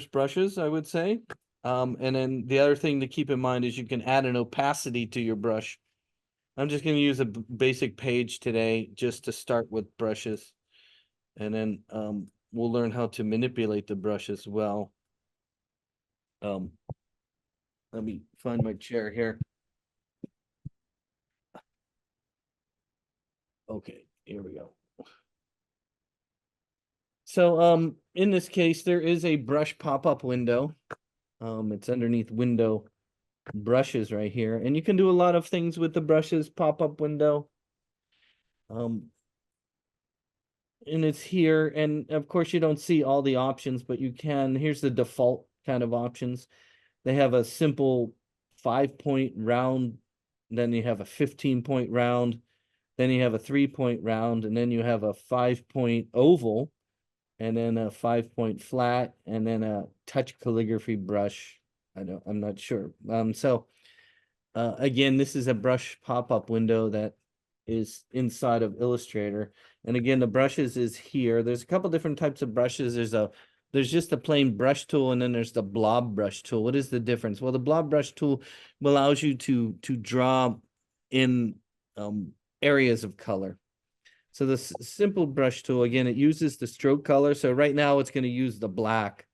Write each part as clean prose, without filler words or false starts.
brushes, I would say. And then the other thing to keep in mind is you can add an opacity to your brush. I'm just going to use a basic page today just to start with brushes. And then we'll learn how to manipulate the brush as well. Let me find my chair here. Okay, here we go. So in this case, there is a brush pop-up window. It's underneath window brushes right here, and you can do a lot of things with the brushes pop-up window. And it's here, and of course you don't see all the options, but you can. Here's the default kind of options. They have a simple 5-point round, then you have a 15-point round, then you have a 3-point round, and then you have a 5-point oval, and then a 5-point flat, and then a touch calligraphy brush. I'm not sure. Again, this is a brush pop-up window that is inside of Illustrator. And again, the brushes is here. There's a couple different types of brushes. There's just a plain brush tool, and then there's the blob brush tool. What is the difference? Well, the blob brush tool allows you to draw in areas of color. So the simple brush tool, again, it uses the stroke color. So right now it's going to use the black.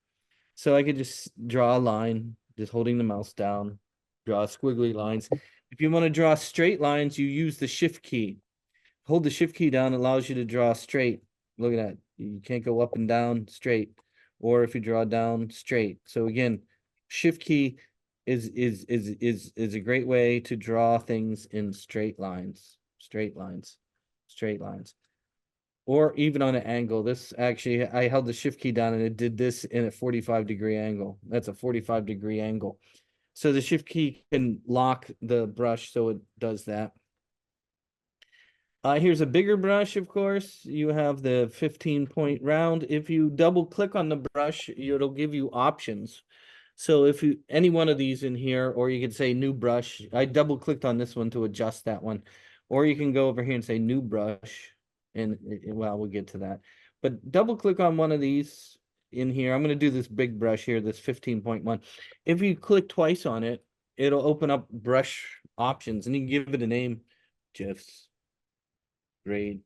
So I could just draw a line, just holding the mouse down, draw squiggly lines. If you want to draw straight lines, you use the shift key. Hold the shift key down, it allows you to draw straight. Look at that. You can't go up and down straight. Or if you draw down straight. So again, shift key is a great way to draw things in straight lines, straight lines. Or even on an angle. This actually, I held the shift key down and it did this in a 45-degree angle. That's a 45-degree angle. So the shift key can lock the brush, so it does that. Here's a bigger brush, of course. You have the 15-point round. If you double click on the brush, it'll give you options. So if you any one of these in here, or you could say new brush. I double clicked on this one to adjust that one. Or you can go over here and say new brush. And well, we'll get to that. But double click on one of these in here. I'm going to do this big brush here, this 15.1. If you click twice on it, it'll open up brush options, and you can give it a name. Jeff's grade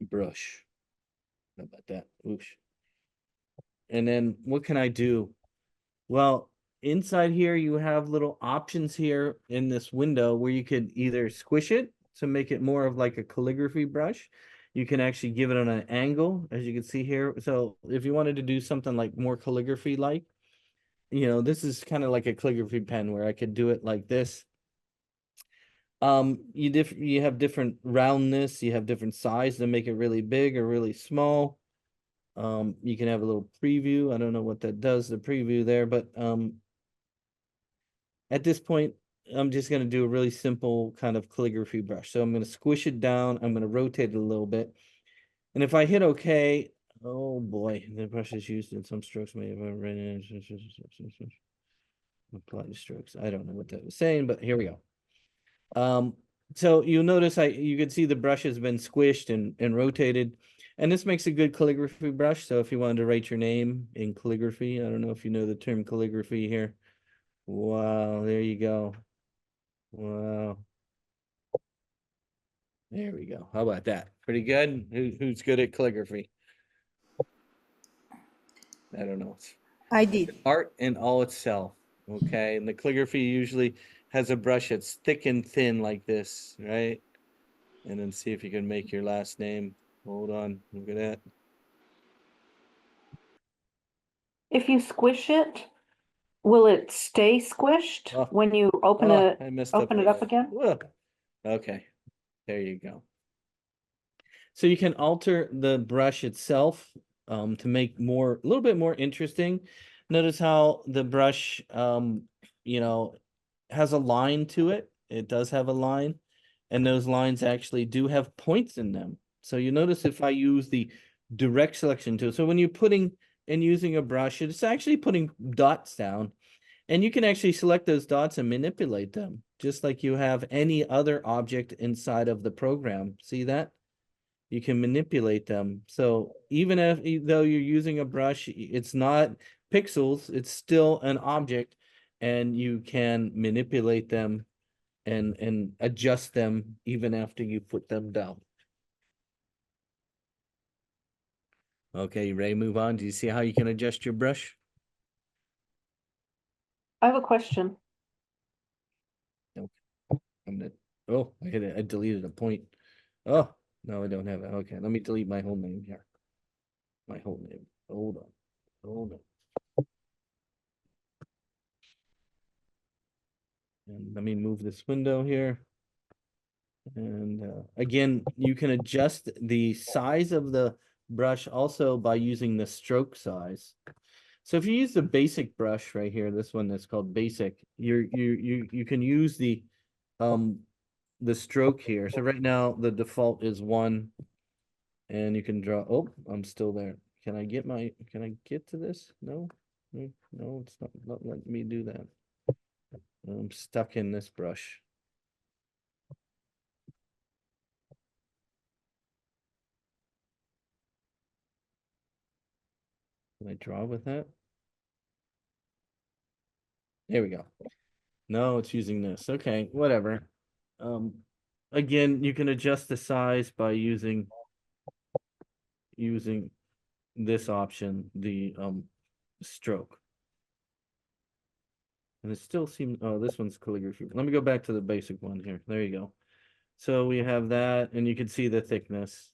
brush. How about that? Oops. And then what can I do? Well, inside here, you have little options here in this window where you could either squish it to make it more of like a calligraphy brush. You can actually give it on an angle, as you can see here. So if you wanted to do something like more calligraphy like, this is kind of like a calligraphy pen where I could do it like this. You have different roundness, you have different size to make it really big or really small. You can have a little preview. I don't know what that does, the preview there, but at this point, I'm just going to do a really simple kind of calligraphy brush. So I'm going to squish it down. I'm going to rotate it a little bit. And if I hit OK, oh boy, the brush is used in some strokes may have written apply the strokes. I don't know what that was saying, but here we go. So you'll notice you can see the brush has been squished and rotated. And this makes a good calligraphy brush. So if you wanted to write your name in calligraphy, I don't know if you know the term calligraphy here. Wow, there you go. Wow. There we go. How about that? Pretty good? Who's good at calligraphy? I don't know. I did. Art in all itself. Okay. And the calligraphy usually has a brush that's thick and thin like this, right? And then see if you can make your last name. Hold on. Look at that. If you squish it, will it stay squished when you open it up again? Whoa. Okay. There you go. So you can alter the brush itself to make a little bit more interesting. Notice how the brush, has a line to it. It does have a line, and those lines actually do have points in them. So you notice if I use the direct selection tool. So when you're putting and using a brush, it's actually putting dots down, and you can actually select those dots and manipulate them, just like you have any other object inside of the program. See that? You can manipulate them. So even though you're using a brush, it's not pixels, it's still an object, and you can manipulate them and adjust them even after you put them down. Okay, ready to move on? Do you see how you can adjust your brush? I have a question. Okay. Oh, I deleted a point. Oh, no, I don't have it. Okay, let me delete my whole name here. My whole name. Hold on. Hold on. And let me move this window here. And again, you can adjust the size of the brush also by using the stroke size. So if you use the basic brush right here, this one that's called basic, you can use the stroke here. So right now the default is 1, and you can draw. Oh, I'm still there. Can I get to this? No, no, it's not letting me do that. I'm stuck in this brush. Can I draw with that? There we go. No, it's using this. Okay, whatever. Again, you can adjust the size by using this option, the stroke. And it still seems, oh, this one's calligraphy. Let me go back to the basic one here. There you go. So we have that, and you can see the thickness,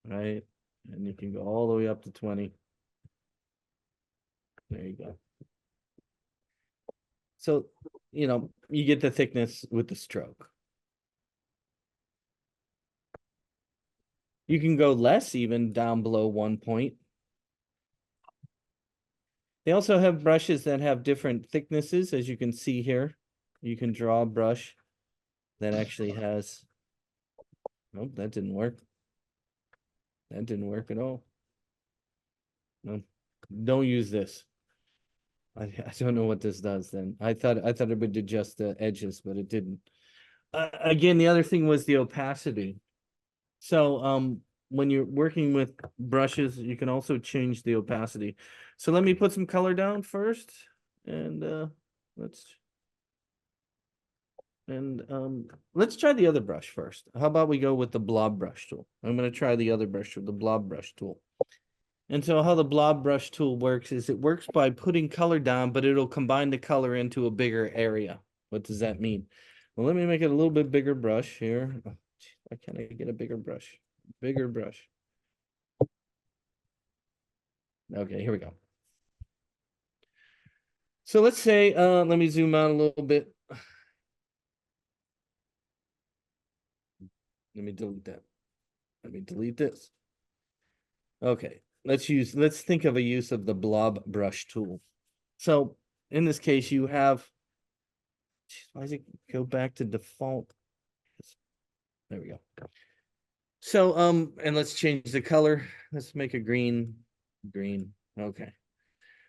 right? And you can go all the way up to 20. There you go. So, you get the thickness with the stroke. You can go less even down below 1 point. They also have brushes that have different thicknesses, as you can see here. You can draw a brush that actually has, nope, that didn't work. That didn't work at all. No, don't use this. I don't know what this does then. I thought it would adjust the edges, but it didn't. Again, the other thing was the opacity. So when you're working with brushes, you can also change the opacity. So let me put some color down first, and let's try the other brush first. How about we go with the blob brush tool? I'm going to try the other brush, the blob brush tool. And so how the blob brush tool works is it works by putting color down, but it'll combine the color into a bigger area. What does that mean? Well, let me make it a little bit bigger brush here. Why can't I get a bigger brush? Bigger brush. Okay, here we go. So let's say, let me zoom out a little bit. Let me delete that. Let me delete this. Okay, let's think of a use of the blob brush tool. So in this case, you have, why does it go back to default? There we go. So, and let's change the color. Let's make a green. Okay.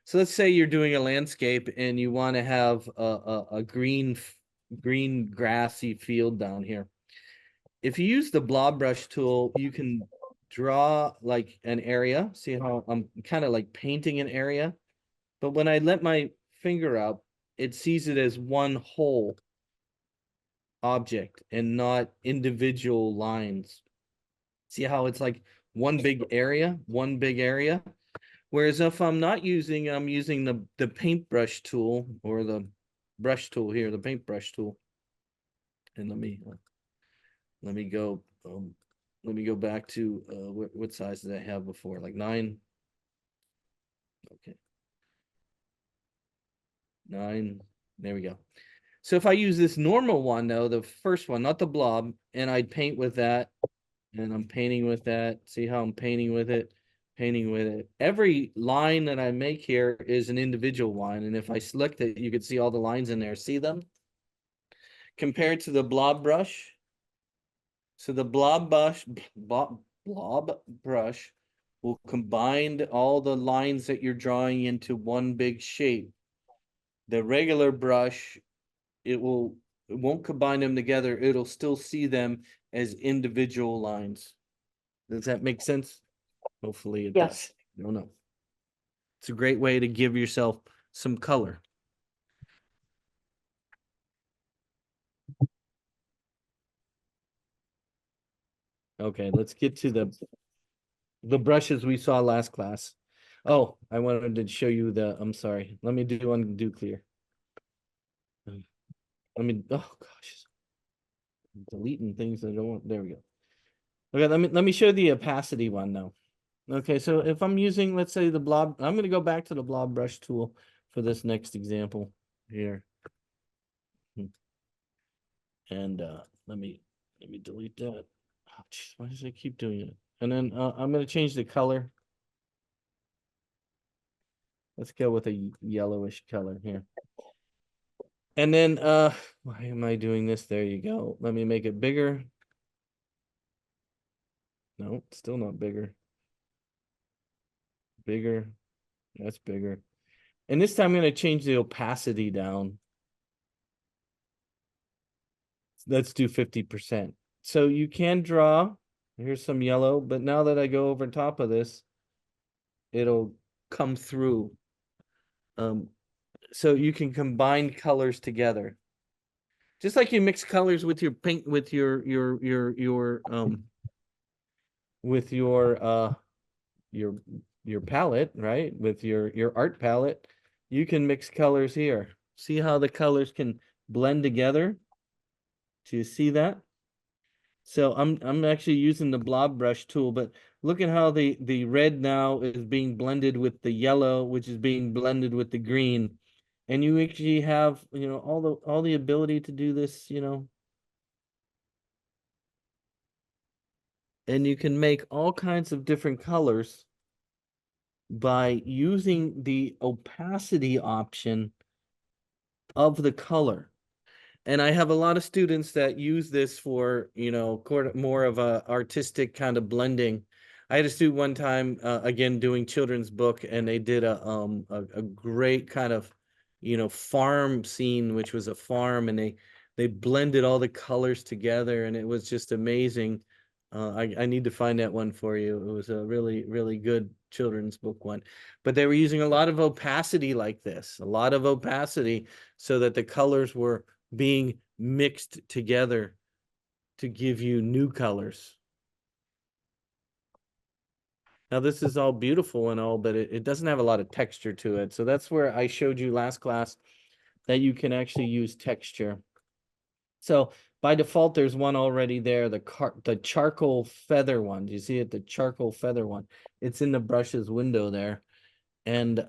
So let's say you're doing a landscape and you want to have a green grassy field down here. If you use the blob brush tool, you can draw like an area. See how I'm kind of like painting an area, but when I let my finger up, it sees it as one whole object and not individual lines. See how it's like one big area, Whereas if I'm not using, I'm using the paintbrush tool or the brush tool here, the paintbrush tool. And let me go back to what size did I have before? Like 9. Okay. 9. There we go. So if I use this normal one though, the first one, not the blob, and I'd paint with that, and I'm painting with that. See how I'm painting with it? Painting with it. Every line that I make here is an individual line, and if I select it, you can see all the lines in there. See them? Compared to the blob brush. So the blob brush will combine all the lines that you're drawing into one big shape. The regular brush, it won't combine them together. It'll still see them as individual lines. Does that make sense? Hopefully it does. Yes. I don't know. It's a great way to give yourself some color. Okay, let's get to the brushes we saw last class. Oh, I wanted to show you I'm sorry. Let me undo clear. Oh gosh. I'm deleting things that I don't want. There we go. Okay, let me show the opacity one now. Okay, so if I'm using, let's say the blob, I'm gonna go back to the blob brush tool for this next example here. And let me delete that. Oh, geez, why does it keep doing it? And then I'm gonna change the color. Let's go with a yellowish color here. And then why am I doing this? There you go. Let me make it bigger. No, still not bigger. Bigger. That's bigger. And this time I'm going to change the opacity down. Let's do 50%. So you can draw. Here's some yellow, but now that I go over top of this, it'll come through. So you can combine colors together. Just like you mix colors with your paint, with your palette, right? With your art palette, you can mix colors here. See how the colors can blend together? Do you see that? So I'm actually using the blob brush tool, but look at how the red now is being blended with the yellow, which is being blended with the green. And you actually have, all the ability to do this, and you can make all kinds of different colors by using the opacity option of the color. And I have a lot of students that use this for, more of a artistic kind of blending. I had a student one time, again, doing children's book, and they did a great kind of, farm scene, which was a farm, and they blended all the colors together, and it was just amazing. I need to find that one for you. It was a really, really good children's book one. But they were using a lot of opacity like this, a lot of opacity, so that the colors were being mixed together to give you new colors. Now this is all beautiful and all, but it doesn't have a lot of texture to it. So that's where I showed you last class that you can actually use texture. So by default, there's one already there, the charcoal feather one. Do you see it? The charcoal feather one. It's in the brushes window there. And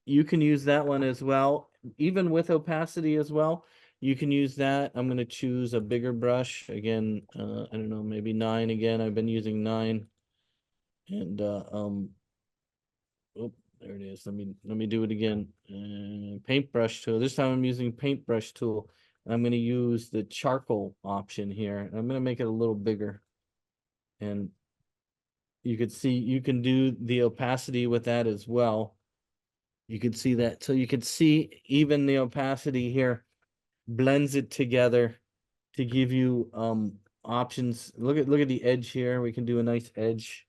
you can use that one as well, even with opacity as well. You can use that. I'm going to choose a bigger brush again. I don't know, maybe 9 again. I've been using 9. And oh, there it is. Let me do it again. Paintbrush tool. This time I'm using paintbrush tool. I'm going to use the charcoal option here. I'm going to make it a little bigger. And you could see you can do the opacity with that as well. You can see that. So you can see even the opacity here blends it together to give you options. Look at the edge here. We can do a nice edge.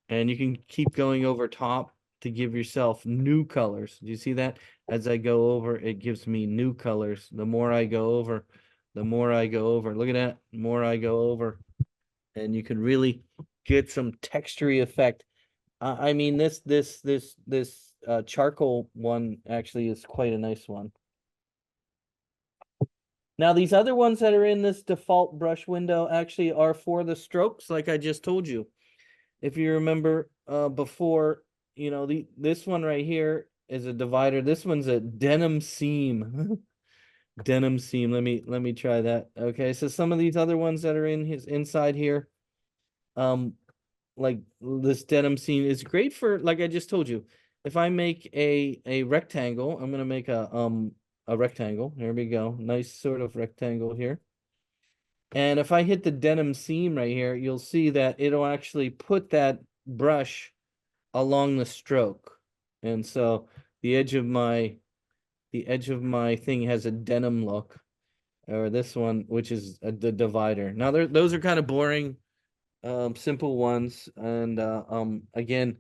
And you can keep going over top to give yourself new colors. Do you see that? As I go over, it gives me new colors. The more I go over, the more I go over. Look at that. The more I go over. And you can really get some textury effect. I mean, this charcoal one actually is quite a nice one. Now, these other ones that are in this default brush window actually are for the strokes, like I just told you. If you remember before, this one right here is a divider. This one's a denim seam. Denim seam. Let me try that. Okay, so some of these other ones that are inside here, like this denim seam is great for, like I just told you. If I make a rectangle, I'm gonna make a rectangle. Here we go. Nice sort of rectangle here. And if I hit the denim seam right here, you'll see that it'll actually put that brush along the stroke. And so the edge of my thing has a denim look, or this one, which is the divider. Now those are kind of boring, simple ones. And again,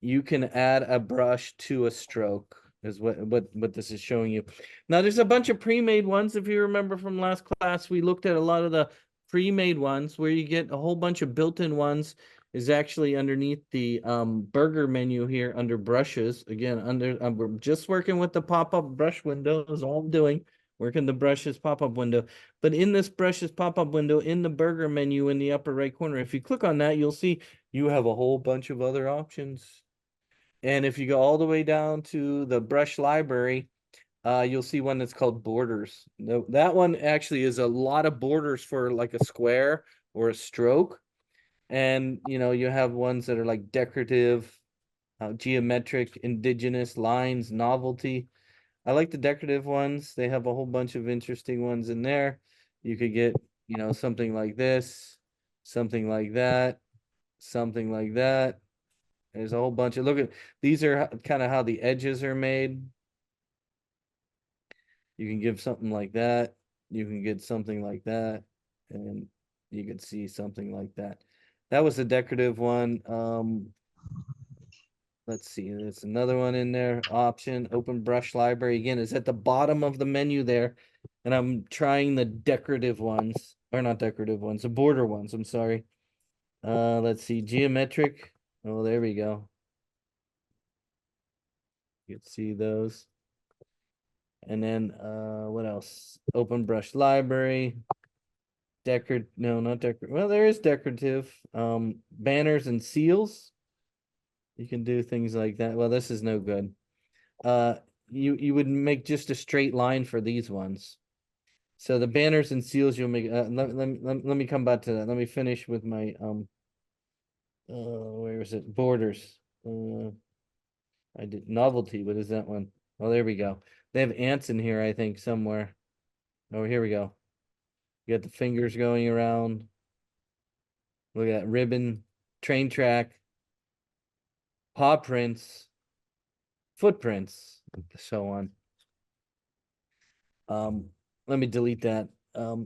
you can add a brush to a stroke is what this is showing you. Now there's a bunch of pre-made ones. If you remember from last class, we looked at a lot of the pre-made ones where you get a whole bunch of built-in ones is actually underneath the burger menu here under brushes. Again, we're just working with the pop-up brush window is all I'm doing. Working the brushes pop-up window. But in this brushes pop-up window in the burger menu in the upper right corner, if you click on that, you'll see you have a whole bunch of other options. And if you go all the way down to the brush library, you'll see one that's called borders. That one actually is a lot of borders for like a square or a stroke. And, you have ones that are like decorative, geometric, indigenous, lines, novelty. I like the decorative ones. They have a whole bunch of interesting ones in there. You could get, something like this, something like that, something like that. There's a whole bunch of, look at, these are kind of how the edges are made. You can give something like that. You can get something like that. And you can see something like that. That was a decorative one. Let's see, there's another one in there. Option, open brush library. Again, it's at the bottom of the menu there. And I'm trying the decorative ones, or not decorative ones, the border ones, I'm sorry. Let's see, geometric. Oh, there we go. You can see those. And then what else? Open brush library. No, not decorative. Well, there is decorative. Banners and seals. You can do things like that. Well, this is no good. You would make just a straight line for these ones. So the banners and seals you'll make let me come back to that. Let me finish with my where is it? Borders. I did novelty. What is that one? Oh, there we go. They have ants in here, I think, somewhere. Oh, here we go. You got the fingers going around. Look at that ribbon, train track, paw prints, footprints, and so on. Let me delete that.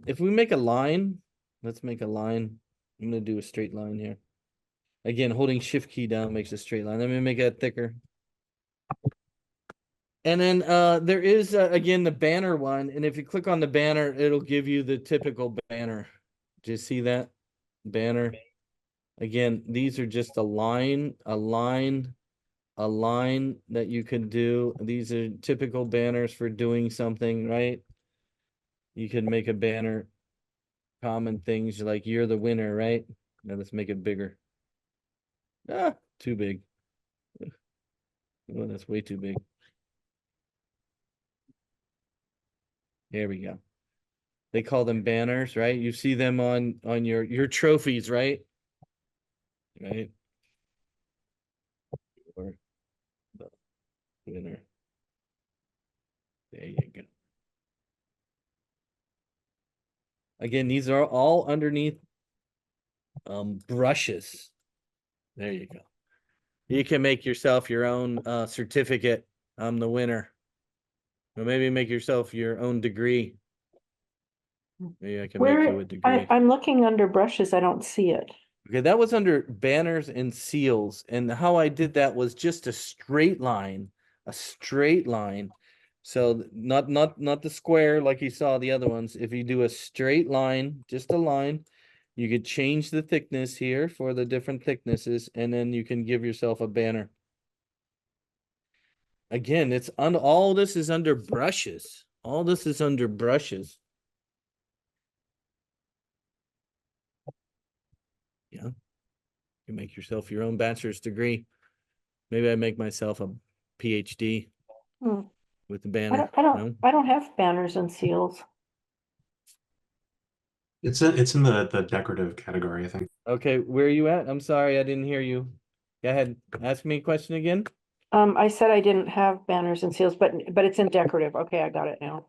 If we make a line, let's make a line. I'm gonna do a straight line here. Again, holding shift key down makes a straight line. Let me make that thicker. And then there is again the banner one, and if you click on the banner, it'll give you the typical banner. Do you see that banner? Again, these are just a line that you can do. These are typical banners for doing something, right? You can make a banner, common things like you're the winner, right? Now let's make it bigger. Ah, too big. Oh, that's way too big. There we go. They call them banners, right? You see them on your trophies, right? Right? Or the winner. There you go. Again, these are all underneath brushes. There you go. You can make yourself your own certificate. I'm the winner. Or maybe make yourself your own degree. Maybe I can make you a degree. I'm looking under brushes. I don't see it. Okay, that was under banners and seals. And how I did that was just a straight line, a straight line. So not the square like you saw the other ones. If you do a straight line, just a line, you could change the thickness here for the different thicknesses, and then you can give yourself a banner. Again, it's on all this is under brushes. All this is under brushes. Yeah. You make yourself your own bachelor's degree. Maybe I make myself a PhD with the banner. I don't have banners and seals. It's in the decorative category, I think. Okay, where are you at? I'm sorry, I didn't hear you. Go ahead, ask me a question again. I said I didn't have banners and seals, but it's in decorative. Okay, I got it now.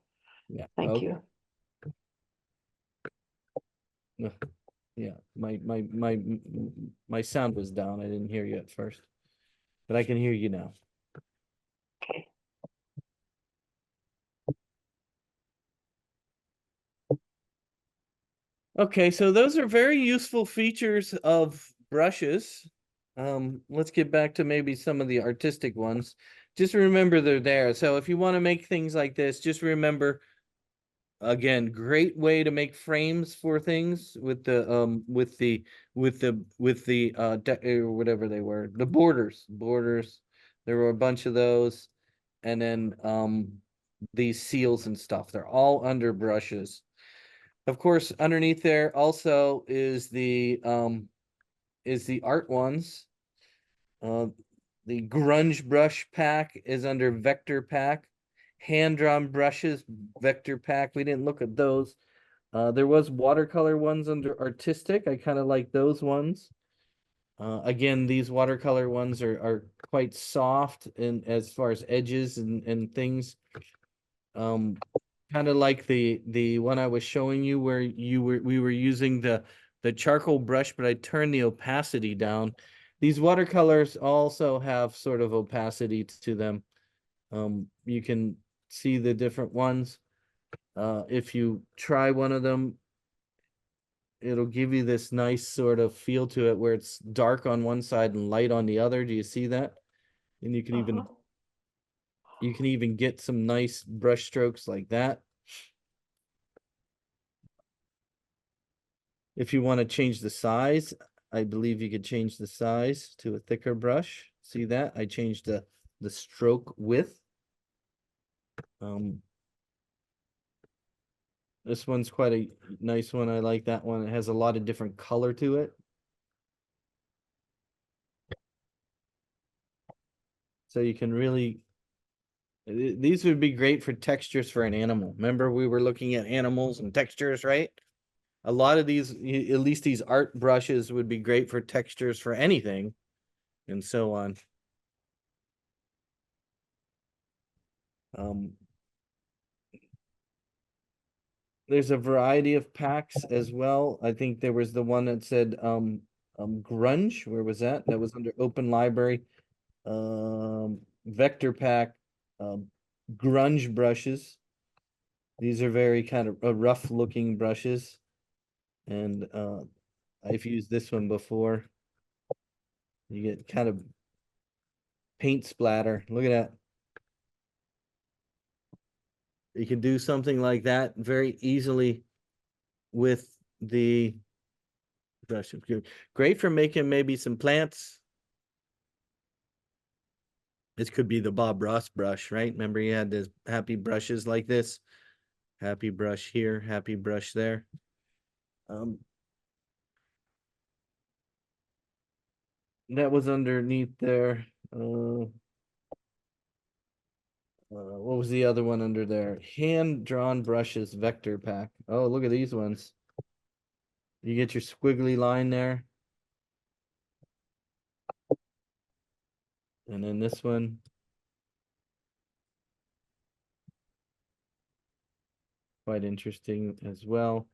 Yeah. Thank you. Yeah, my sound was down. I didn't hear you at first, but I can hear you now. Okay. Okay, so those are very useful features of brushes. Let's get back to maybe some of the artistic ones. Just remember they're there. So if you want to make things like this, just remember, again, great way to make frames for things with the or whatever they were, the borders. There were a bunch of those, and then these seals and stuff. They're all under brushes. Of course, underneath there also is the art ones. The grunge brush pack is under vector pack. Hand-drawn brushes, vector pack. We didn't look at those. There was watercolor ones under artistic. I kind of like those ones. Again, these watercolor ones are quite soft in as far as edges and things. Kind of like the one I was showing you where we were using the charcoal brush, but I turned the opacity down. These watercolors also have sort of opacity to them. You can see the different ones. If you try one of them, it'll give you this nice sort of feel to it where it's dark on one side and light on the other. Do you see that? And you can even get some nice brush strokes like that. If you want to change the size, I believe you could change the size to a thicker brush. See that? I changed the stroke width. This one's quite a nice one. I like that one. It has a lot of different color to it. So you can really, these would be great for textures for an animal. Remember we were looking at animals and textures, right? A lot of these, at least these art brushes would be great for textures for anything and so on. There's a variety of packs as well. I think there was the one that said grunge. Where was that? That was under open library. Vector pack, grunge brushes. These are very kind of rough looking brushes. And I've used this one before. You get kind of paint splatter. Look at that. You can do something like that very easily with the brush. Great for making maybe some plants. This could be the Bob Ross brush, right? Remember he had his happy brushes like this. Happy brush here, happy brush there. That was underneath there. What was the other one under there? Hand-drawn brushes vector pack. Oh, look at these ones. You get your squiggly line there. And then this one. Quite interesting as well.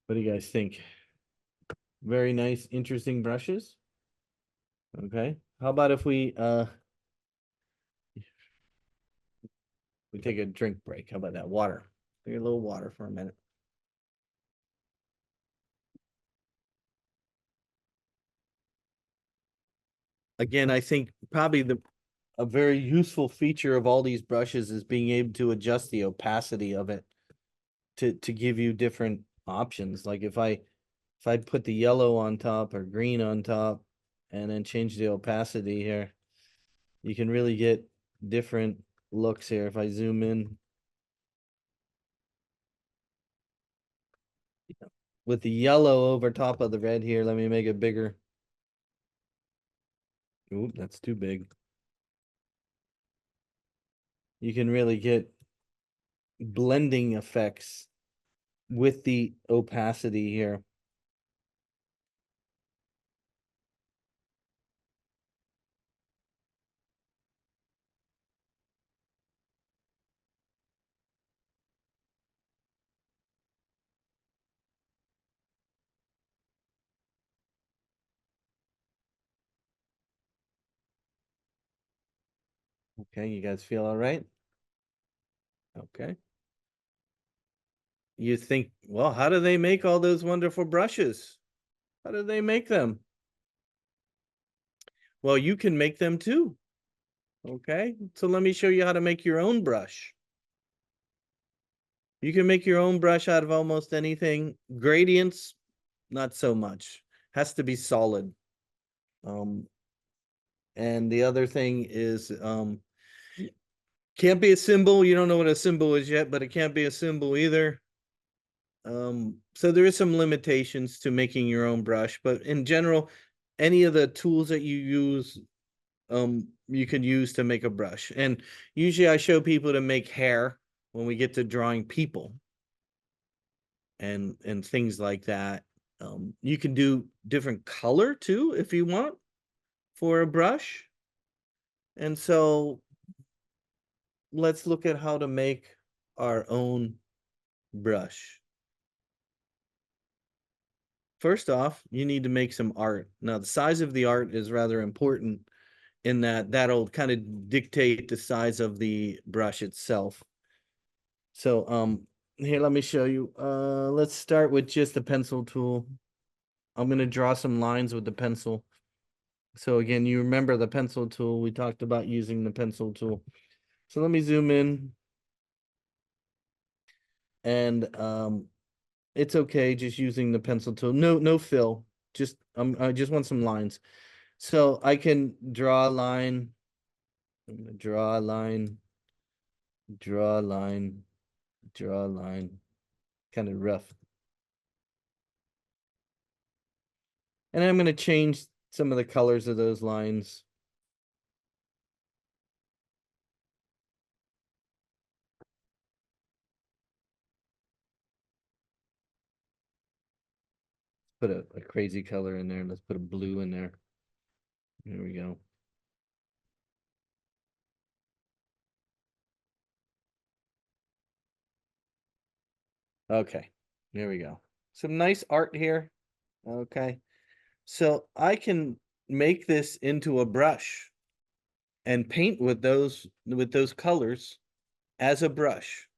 What do you guys think? Very nice, interesting brushes. Okay. How about if we take a drink break? How about that? Water. Take a little water for a minute. Again, I think probably a very useful feature of all these brushes is being able to adjust the opacity of it to give you different options. Like if I put the yellow on top or green on top and then change the opacity here, you can really get different looks here. If I zoom in with the yellow over top of the red here, let me make it bigger. Oop, that's too big. You can really get blending effects with the opacity here. Okay, you guys feel all right? Okay. you think, well, how do they make all those wonderful brushes? How do they make them? Well, you can make them too. Okay, so let me show you how to make your own brush. You can make your own brush out of almost anything. Gradients, not so much. Has to be solid. And the other thing is, can't be a symbol. You don't know what a symbol is yet, but it can't be a symbol either. So there is some limitations to making your own brush, but in general, any of the tools that you use, you can use to make a brush. And usually I show people to make hair when we get to drawing people and things like that. You can do different color too if you want for a brush. And so let's look at how to make our own brush. First off, you need to make some art. Now, the size of the art is rather important in that that'll kind of dictate the size of the brush itself. So, here, let me show you. Let's start with just the pencil tool. I'm going to draw some lines with the pencil. So again, you remember the pencil tool. We talked about using the pencil tool. So let me zoom in. And it's okay just using the pencil tool. No fill. Just I just want some lines. So I can draw a line. I'm gonna draw a line, draw a line, draw a line. Kind of rough. And I'm gonna change some of the colors of those lines. Put a crazy color in there. Let's put a blue in there. There we go. Okay, there we go. Some nice art here. Okay, so I can make this into a brush and paint with those colors as a brush.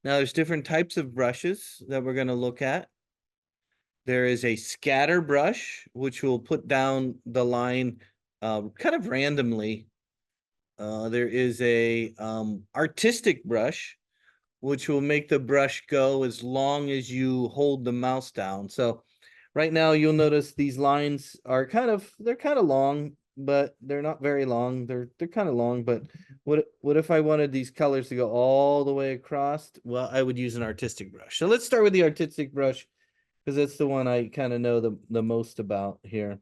Now there's different types of brushes that we're going to look at. There is a scatter brush, which will put down the line kind of randomly. There is a artistic brush, which will make the brush go as long as you hold the mouse down. So right now you'll notice these lines are they're kind of long, but they're not very long. They're kind of long, but what if I wanted these colors to go all the way across? Well, I would use an artistic brush. So let's start with the artistic brush because that's the one I kind of know the most about here.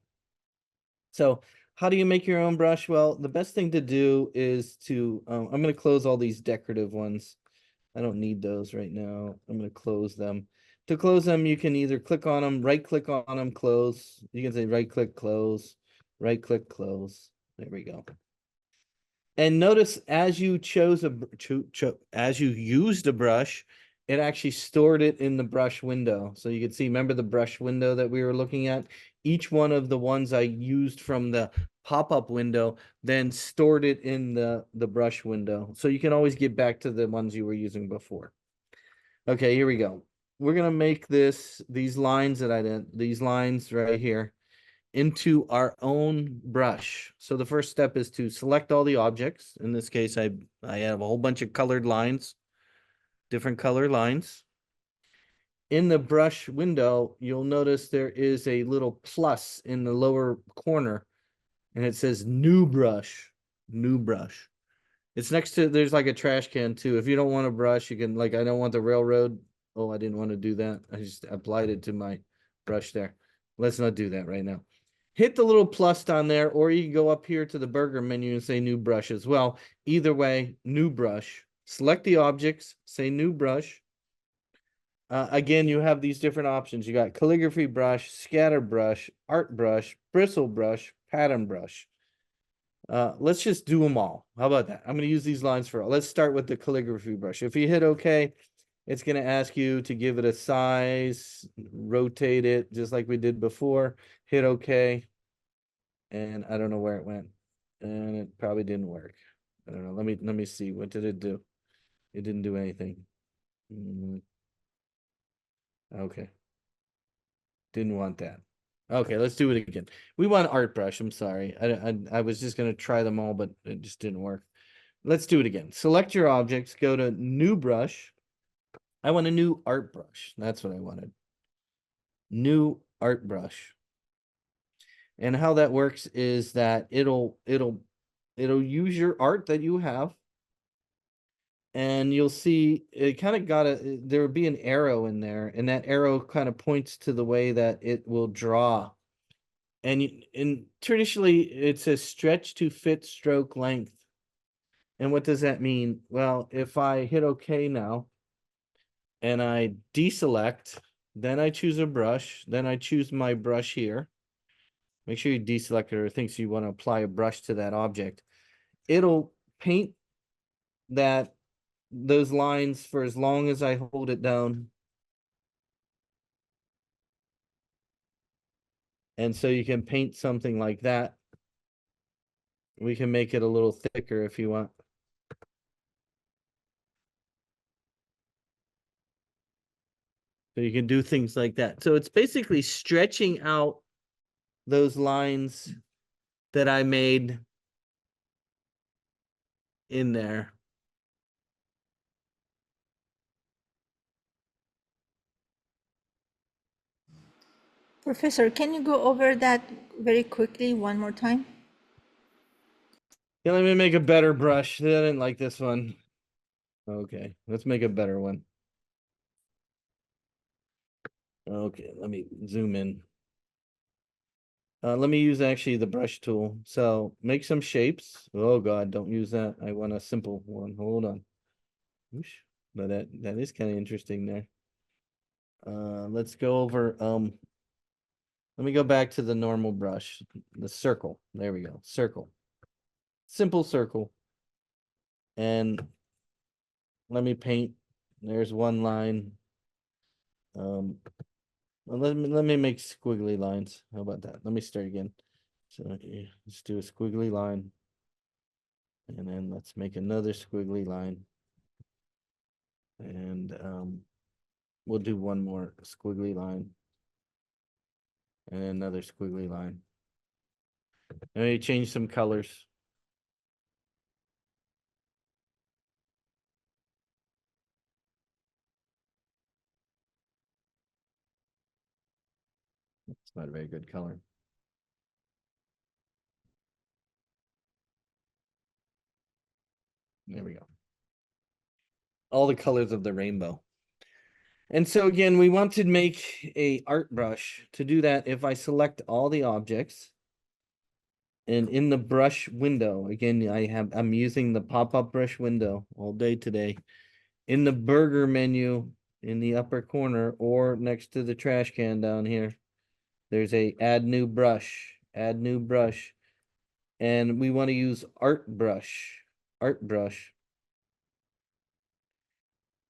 So how do you make your own brush? Well, the best thing to do is to, I'm going to close all these decorative ones. I don't need those right now. I'm going to close them. To close them, you can either click on them, right click on them, close. You can say right click, close, right click, close. There we go. And notice as you as you used a brush, it actually stored it in the brush window. So you can see, remember the brush window that we were looking at? Each one of the ones I used from the pop-up window then stored it in the brush window. So you can always get back to the ones you were using before. Okay, here we go. We're gonna make these lines that I did, these lines right here, into our own brush. So the first step is to select all the objects. In this case, I have a whole bunch of colored lines, different color lines. In the brush window, you'll notice there is a little plus in the lower corner, and it says new brush, new brush. It's next to, there's like a trash can too. If you don't want a brush, you can, like, I don't want the railroad. Oh, I didn't want to do that. I just applied it to my brush there. Let's not do that right now. Hit the little plus down there, or you can go up here to the burger menu and say new brush as well. Either way, new brush. Select the objects, say new brush. Again, you have these different options. You got calligraphy brush, scatter brush, art brush, bristle brush, pattern brush. Let's just do them all. How about that? I'm going to use these lines for all. Let's start with the calligraphy brush. If you hit OK, it's going to ask you to give it a size, rotate it just like we did before. Hit OK. And I don't know where it went. And it probably didn't work. I don't know. Let me see. What did it do? It didn't do anything. Okay. Didn't want that. Okay, let's do it again. We want art brush. I'm sorry. I was just gonna try them all, but it just didn't work. Let's do it again. Select your objects, go to new brush. I want a new art brush. That's what I wanted. New art brush. And how that works is that it'll use your art that you have. And you'll see it kind of got there will be an arrow in there, and that arrow kind of points to the way that it will draw. And traditionally it says stretch to fit stroke length. And what does that mean? Well, if I hit OK now and I deselect, then I choose a brush, then I choose my brush here. Make sure you deselect it or thinks you want to apply a brush to that object. It'll paint those lines for as long as I hold it down. And so you can paint something like that. We can make it a little thicker if you want. So you can do things like that. So it's basically stretching out those lines that I made in there. Professor, can you go over that very quickly one more time? Yeah, let me make a better brush. I didn't like this one. Okay, let's make a better one. Okay, let me zoom in. Let me use actually the brush tool. So make some shapes. Oh God, don't use that. I want a simple one. Hold on. Whoosh. But that is kind of interesting there. Let's go over let me go back to the normal brush, the circle. There we go. Circle. Simple circle. And let me paint. There's one line. Well, let me make squiggly lines. How about that? Let me start again. So yeah, let's do a squiggly line. And then let's make another squiggly line. And we'll do one more squiggly line. And another squiggly line. And we change some colors. It's not a very good color. There we go. All the colors of the rainbow. And so again, we want to make a art brush. To do that, if I select all the objects, and in the brush window, again, I'm using the pop-up brush window all day today. In the burger menu in the upper corner or next to the trash can down here, there's a add new brush, and we want to use art brush.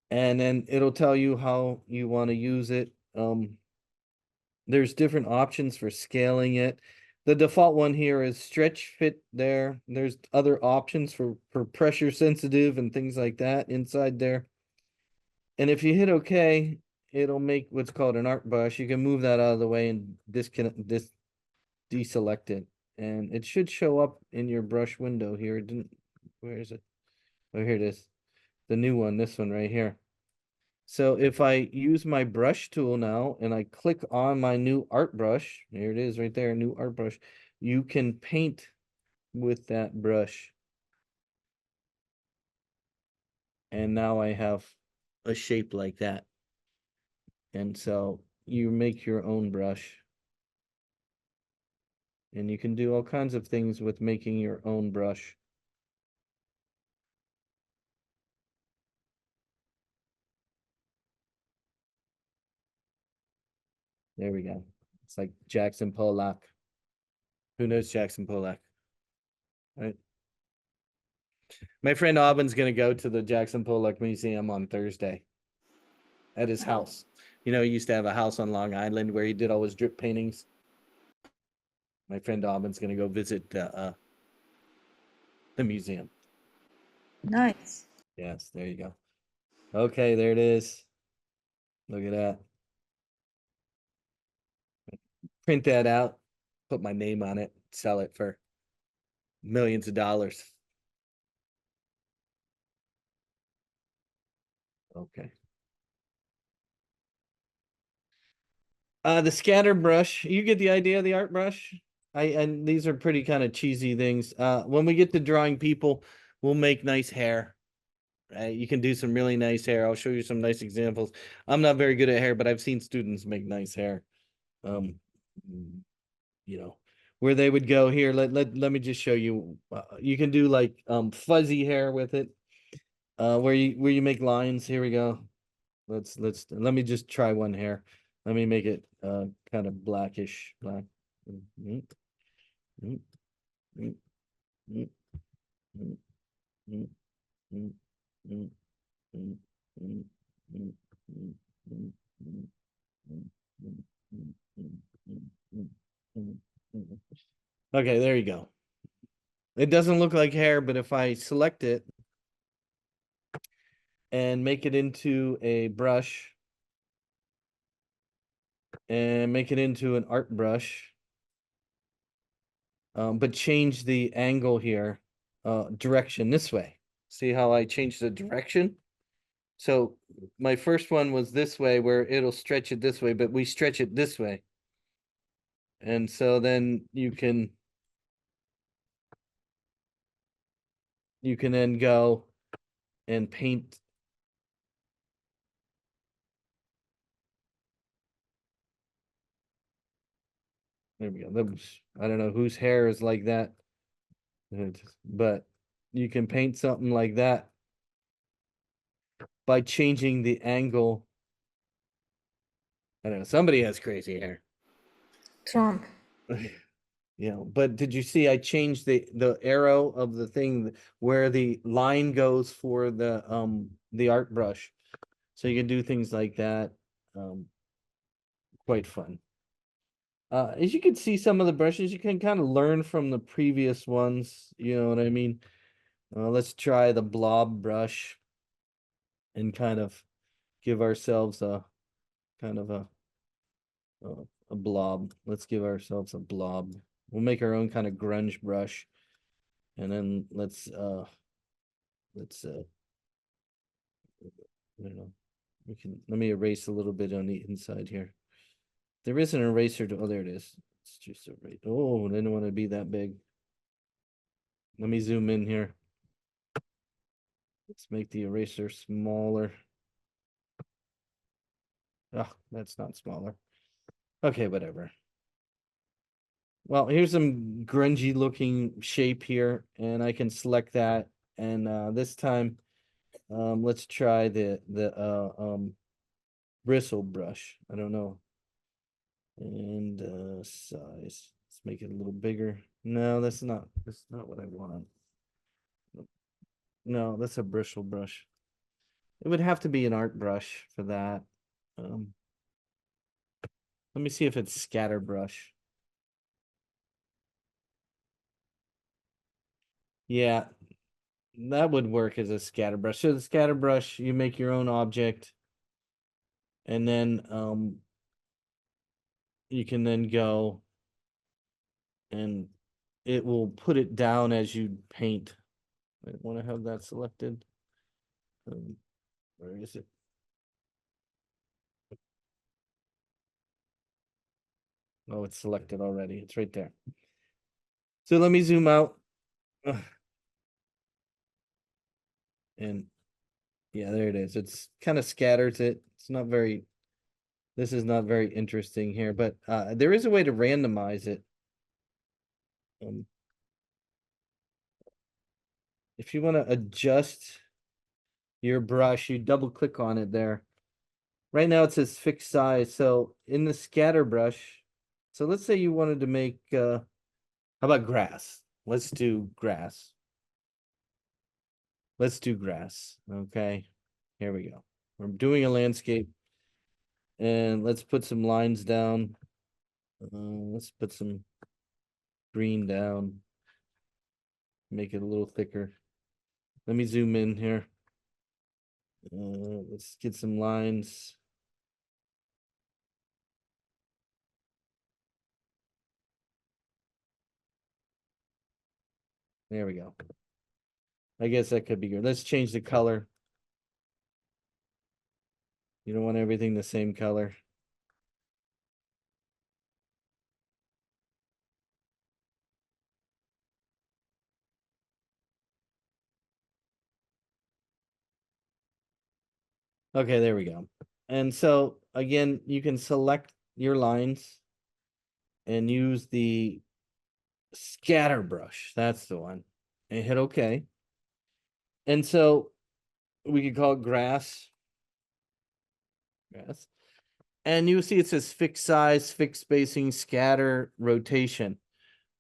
And then it'll tell you how you want to use it. There's different options for scaling it. The default one here is stretch fit there. There's other options for pressure sensitive and things like that inside there. And if you hit OK, it'll make what's called an art brush. You can move that out of the way and deselect it. And it should show up in your brush window here. It didn't, where is it? Oh, here it is. The new one, this one right here. So if I use my brush tool now and I click on my new art brush, here it is right there, new art brush, you can paint with that brush. And now I have a shape like that. And so you make your own brush. And you can do all kinds of things with making your own brush. There we go. It's like Jackson Pollock. Who knows Jackson Pollock? Right. My friend Aubyn's gonna go to the Jackson Pollock Museum on Thursday at his house. You know, he used to have a house on Long Island where he did all his drip paintings. My friend Aubyn's gonna go visit the museum. Nice. Yes, there you go. Okay, there it is. Look at that. print that out, put my name on it, sell it for millions of dollars. Okay. The scatter brush, you get the idea of the art brush? And these are pretty kind of cheesy things. When we get to drawing people, we'll make nice hair. Right? You can do some really nice hair. I'll show you some nice examples. I'm not very good at hair, but I've seen students make nice hair. You know, where they would go here. Let me just show you. You can do like fuzzy hair with it. Where you make lines. Here we go. Let me just try one hair. Let me make it kind of blackish black. Mm, mm, mm, mm, mm, mm, mm, mm, mm, mm, mm, mm, mm, mm, mm, mm, mm, mm, mm, mm. Okay, there you go. It doesn't look like hair, but if I select it and make it into a brush and make it into an art brush, but change the angle here, direction this way. See how I changed the direction? So my first one was this way where it'll stretch it this way, but we stretch it this way. And so then you can then go and paint. There we go. I don't know whose hair is like that, but you can paint something like that by changing the angle. I don't know. Somebody has crazy hair. Trump. Yeah, but did you see I changed the arrow of the thing where the line goes for the art brush. So you can do things like that. Quite fun. As you can see some of the brushes, you can kind of learn from the previous ones, you know what I mean? Let's try the blob brush and kind of give ourselves a kind of a blob. Let's give ourselves a blob. We'll make our own kind of grunge brush. And then let's I don't know. Let me erase a little bit on the inside here. There is an eraser oh, there it is. It's just erase. Oh, I didn't want to be that big. Let me zoom in here. Let's make the eraser smaller. Oh, that's not smaller. Okay, whatever. Well, here's some grungy looking shape here, and I can select that. And this time, let's try the bristle brush. I don't know. And size. Let's make it a little bigger. No, that's not what I want. No, that's a bristle brush. It would have to be an art brush for that. Let me see if it's scatter brush. Yeah, that would work as a scatter brush. So the scatter brush, you make your own object, and then you can then go and it will put it down as you paint. I want to have that selected. Where is it? Oh, it's selected already. It's right there. So let me zoom out. And yeah, there it is. It's kind of scatters it. It's not very, this is not very interesting here, but there is a way to randomize it. If you want to adjust your brush, you double click on it there. Right now it says fixed size. So in the scatter brush, so let's say you wanted to make, how about grass? Let's do grass. Let's do grass. Okay, here we go. We're doing a landscape. And let's put some lines down. Let's put some green down. Make it a little thicker. Let me zoom in here. Let's get some lines. There we go. I guess that could be good. Let's change the color. You don't want everything the same color. Okay, there we go. And so again, you can select your lines and use the scatter brush. That's the one. And hit OK. And so we could call it grass. Grass. And you see it says fixed size, fixed spacing, scatter, rotation.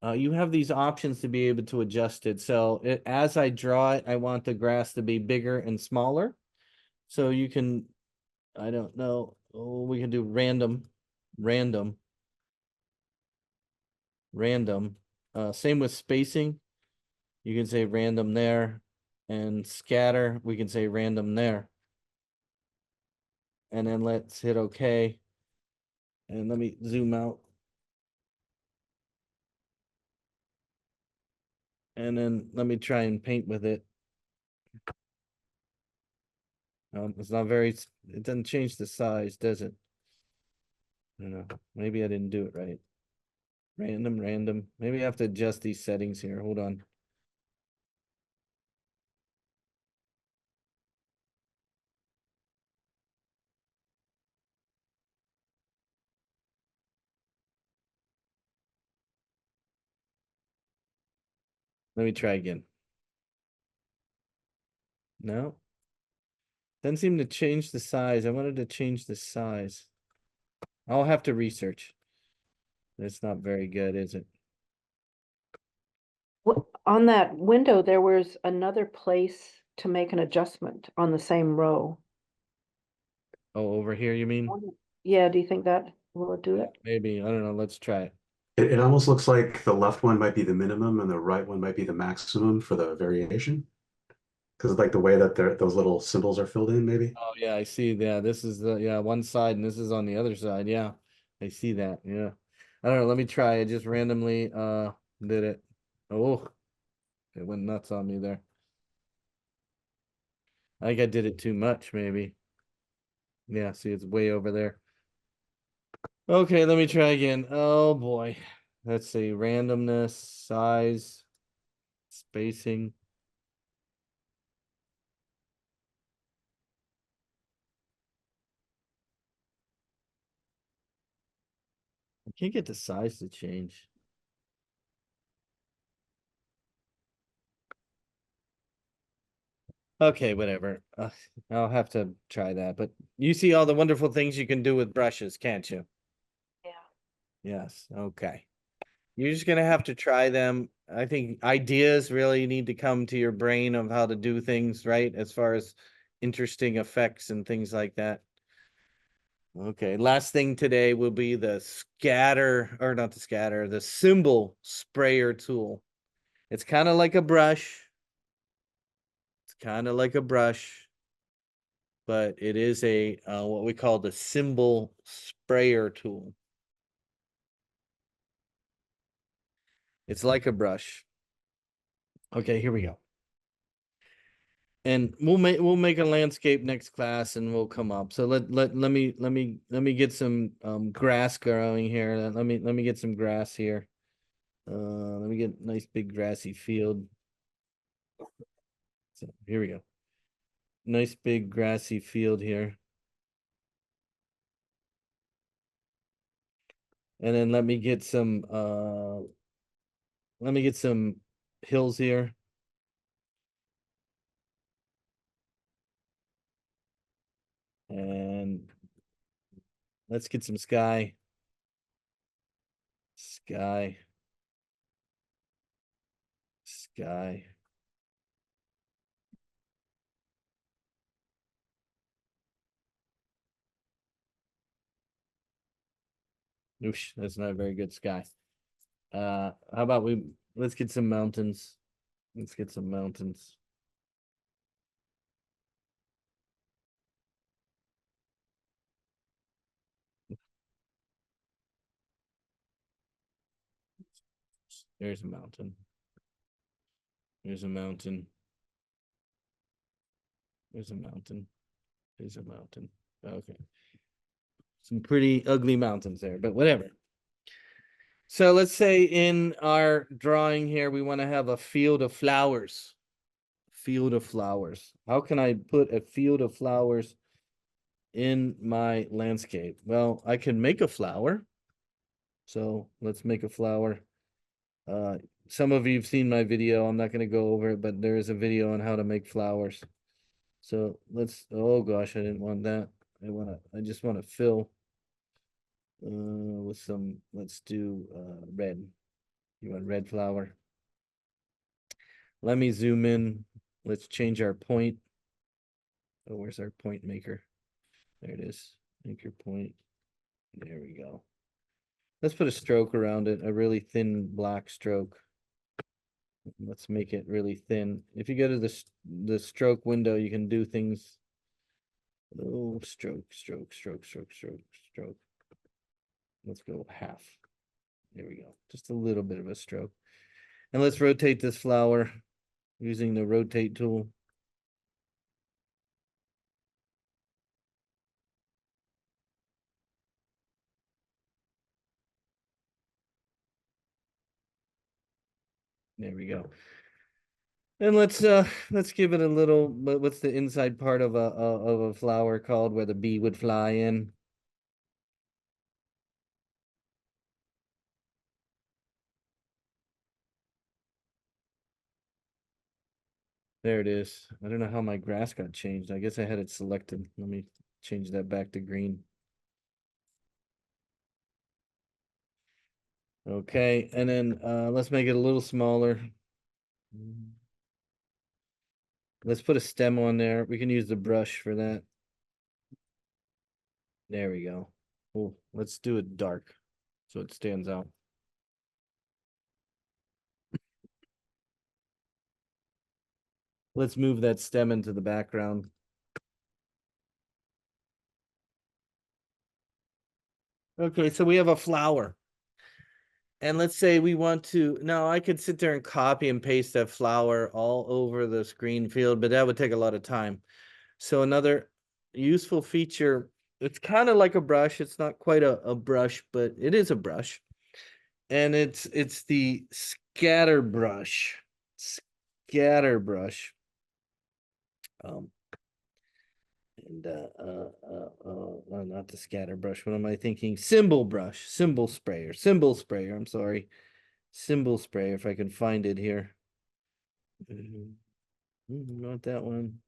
You have these options to be able to adjust it. So as I draw it, I want the grass to be bigger and smaller. So you can, I don't know, we can do random. Same with spacing. You can say random there, and scatter, we can say random there. And then let's hit OK. And let me zoom out. And then let me try and paint with it. It's not very, it doesn't change the size, does it? I don't know. Maybe I didn't do it right. Random. Maybe I have to adjust these settings here. Hold on. Let me try again. No. Doesn't seem to change the size. I wanted to change the size. I'll have to research. It's not very good, is it? On that window, there was another place to make an adjustment on the same row. Oh, over here, you mean? Yeah, do you think that will do it? Maybe. I don't know. Let's try it. It almost looks like the left one might be the minimum and the right one might be the maximum for the variation. Because like the way that those little symbols are filled in, maybe. Oh yeah, I see. Yeah, this is the one side and this is on the other side. Yeah, I see that. Yeah. I don't know. Let me try it. Just randomly did it. Oh, it went nuts on me there. I think I did it too much, maybe. Yeah, see, it's way over there. Okay, let me try again. Oh boy. Let's see. Randomness, size, spacing. I can't get the size to change. Okay, whatever. I'll have to try that. But you see all the wonderful things you can do with brushes, can't you? Yeah. Yes. Okay. You're just gonna have to try them. I think ideas really need to come to your brain of how to do things, right? As far as interesting effects and things like that. Okay, last thing today will be the scatter, or not the scatter, the symbol sprayer tool. It's kind of like a brush. It's kind of like a brush, but it is a what we call the symbol sprayer tool. It's like a brush. Okay, here we go. And we'll make a landscape next class and we'll come up. So let me get some grass growing here. Let me get some grass here. Let me get a nice big grassy field. So here we go. Nice big grassy field here. And then let me get some hills here. And let's get some sky. Sky. Oosh, that's not a very good sky. How about let's get some mountains. Let's get some mountains. There's a mountain. There's a mountain. There's a mountain. There's a mountain. Okay. Some pretty ugly mountains there, but whatever. So let's say in our drawing here, we want to have a field of flowers. Field of flowers. How can I put a field of flowers in my landscape? Well, I can make a flower. So let's make a flower. Some of you have seen my video. I'm not going to go over it, but there is a video on how to make flowers. So let's, oh gosh, I didn't want that. I just want to fill with some, let's do red. You want red flower? Let me zoom in. Let's change our point. Oh, where's our point maker? There it is. Make your point. There we go. Let's put a stroke around it, a really thin black stroke. Let's make it really thin. If you go to the stroke window, you can do things. Oh, stroke. Let's go half. There we go. Just a little bit of a stroke. And let's rotate this flower using the rotate tool. There we go. And let's give it a little, what's the inside part of a flower called where the bee would fly in? There it is. I don't know how my grass got changed. I guess I had it selected. Let me change that back to green. Okay, and then let's make it a little smaller. Let's put a stem on there. We can use the brush for that. There we go. Cool. Let's do it dark so it stands out. Let's move that stem into the background. Okay, so we have a flower. And let's say we want to, now I could sit there and copy and paste that flower all over the screen field, but that would take a lot of time. So another useful feature, it's kind of like a brush. It's not quite a brush, but it is a brush. And it's the scatter brush. Scatter brush. Not the scatter brush. What am I thinking? Symbol brush, symbol sprayer. I'm sorry. Symbol sprayer, if I can find it here. Not that one.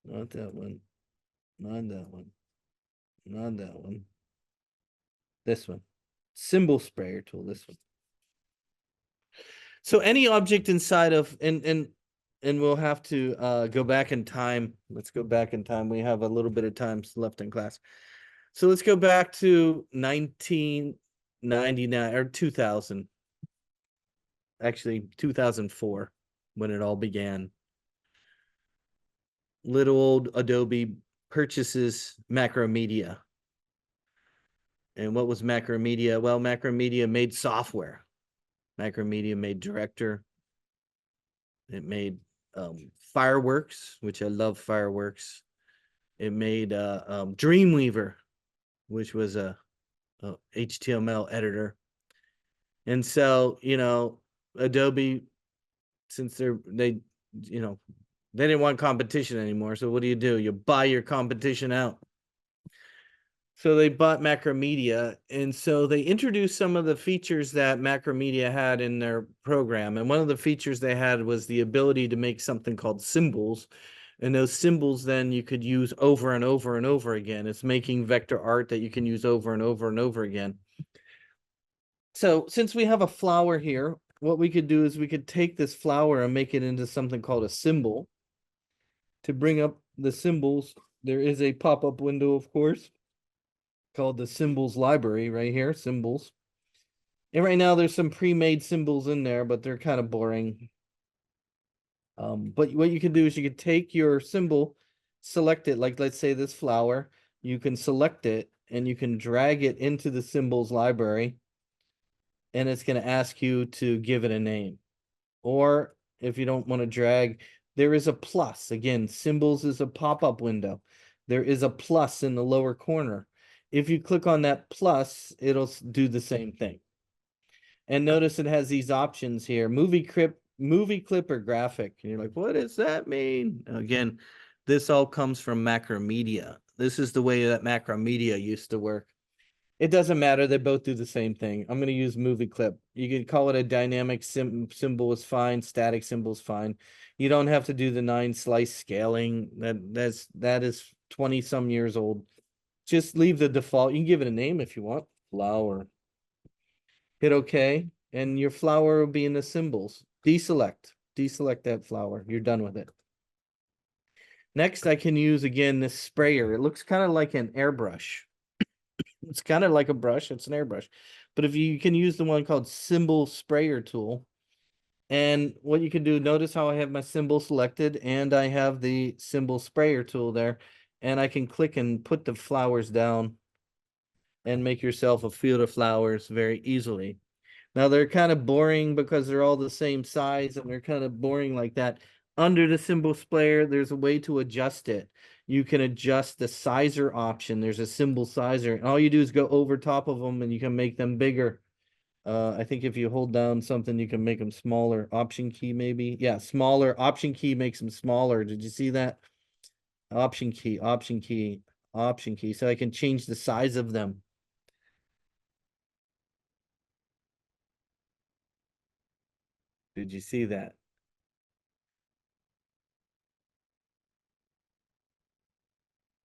Not that one. Not that one. Not that one. This one. Symbol sprayer tool, this one. So any object inside of, and we'll have to go back in time. Let's go back in time. We have a little bit of time left in class. So let's go back to 1999 or 2000. Actually, 2004, when it all began. Little old Adobe purchases Macromedia. And what was Macromedia? Well, Macromedia made software. Macromedia made Director. It made Fireworks, which I love Fireworks. It made Dreamweaver, which was a HTML editor. And so, you know, Adobe, since they didn't want competition anymore. So what do? You buy your competition out. So they bought Macromedia, and so they introduced some of the features that Macromedia had in their program. And one of the features they had was the ability to make something called symbols. And those symbols then you could use over and over and over again. It's making vector art that you can use over and over and over again. So since we have a flower here, what we could do is we could take this flower and make it into something called a symbol. To bring up the symbols, there is a pop-up window, of course, called the symbols library right here, symbols. And right now there's some pre-made symbols in there, but they're kind of boring. But what you can do is you can take your symbol, select it, like let's say this flower, you can select it and you can drag it into the symbols library, and it's going to ask you to give it a name. Or if you don't want to drag. There is a plus. Again, symbols is a pop-up window. There is a plus in the lower corner. If you click on that plus, it'll do the same thing. And notice it has these options here, movie clip or graphic. And you're like, what does that mean? Again, this all comes from Macromedia. This is the way that Macromedia used to work. It doesn't matter. They both do the same thing. I'm going to use movie clip. You can call it a dynamic symbol is fine. Static symbol is fine. You don't have to do the 9 slice scaling. That is 20 some years old. Just leave the default. You can give it a name if you want. Flower. Hit OK. And your flower will be in the symbols. Deselect that flower. You're done with it. Next, I can use, again, this sprayer. It looks kind of like an airbrush. It's kind of like a brush. It's an airbrush. But if you can use the one called symbol sprayer tool. And what you can do, notice how I have my symbol selected and I have the symbol sprayer tool there. And I can click and put the flowers down and make yourself a field of flowers very easily. Now they're kind of boring because they're all the same size and they're kind of boring like that. Under the symbol sprayer, there's a way to adjust it. You can adjust the sizer option. There's a symbol sizer. And all you do is go over top of them and you can make them bigger. I think if you hold down something, you can make them smaller. Option key, maybe. Yeah, smaller. Option key makes them smaller. Did you see that? Option key, option key, option key. So I can change the size of them. Did you see that?